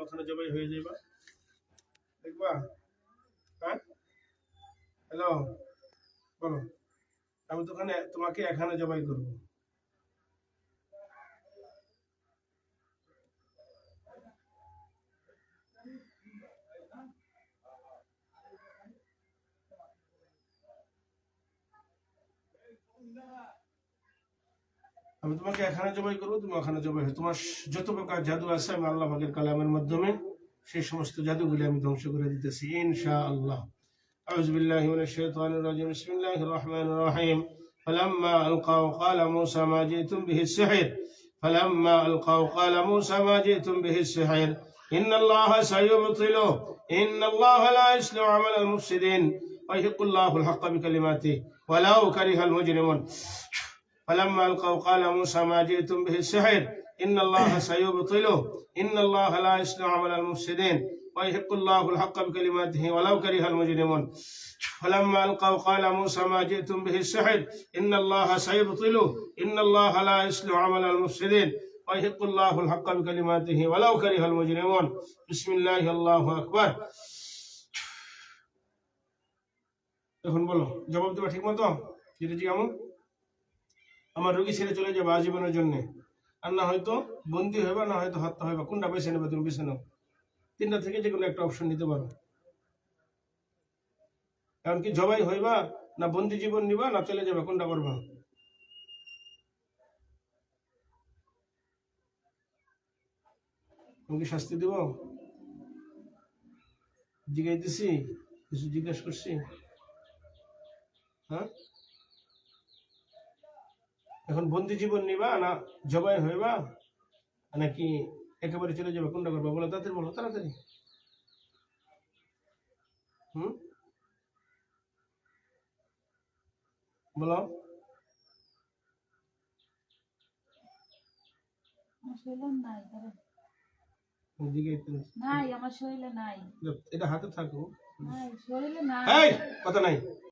ওখানে জবাই হয়ে যাইবা, দেখবা। হ্যাঁ, হ্যালো, বলো। আমি তো তোমাকে এখানে জবাই করবো। আমি তোমাকে এখানে জবাই করবো, তুমি ওখানে জবাই হবে। তোমার যত প্রকার জাদু আছে আমি আল্লাহ পাকের কালামের মাধ্যমে সেই সমস্ত জাদুগুলি আমি ধ্বংস করে দিতেছি ইনশাআল্লাহ। আউযু বিল্লাহি মিনাশ শাইতানির রাজিম। বিসমিল্লাহির রহমানির রহিম। فلما ألقوا قال موسى ما جئتم به السحر فلما ألقوا قال موسى ما جئتم به السحر إن الله سيبطله إن الله لا يصلح عمل المفسدين ويحق الله الحق بكلماته ولو كره المجرمون فلما ألقوا قال موسى ما جئتم به السحر إن الله سيبطله إن الله لا يصلح عمل المفسدين ويحق الله الحق بكلماته ولو كره المجرمون فلما ألقوا قال موسى ما جئتم به السحر إن الله سيبطله إن الله لا يصلح عمل المفسدين ويحق الله الحق بكلماته ولو كره المجرمون بسم الله الله أكبر। এখন বলো, জবাব দেবা ঠিক মতো? জি কেমন? আমার রোগী ছেড়ে চলে যাবে আজীবনের জন্য, আর না হয়তো বন্দি হইবা, না হয়তো হত্যা হইবা। কোনটা বেছে নেবে তুমি? বেছে নাও, তিনটা থেকে যে কোনো একটা অপশন নিতে পারো। এমনকি জবাই হইবা, না বন্দি জীবন নিবা, না চলে যাবে, কোনটা করবা? তুমি কি শাস্তি দিব? জিজ্ঞাইতেছি, কিছু জিজ্ঞেস করছি। হ্যাঁ, এখন বন্দি জীবন নিবা, না জবাই হইবা, নাকি একেবারে চলে যাবে, কোনটা করবা? বলো তাড়াতাড়ি, বলো তাড়াতাড়ি। বলো। এটা হাতে থাকো, কথা নাই।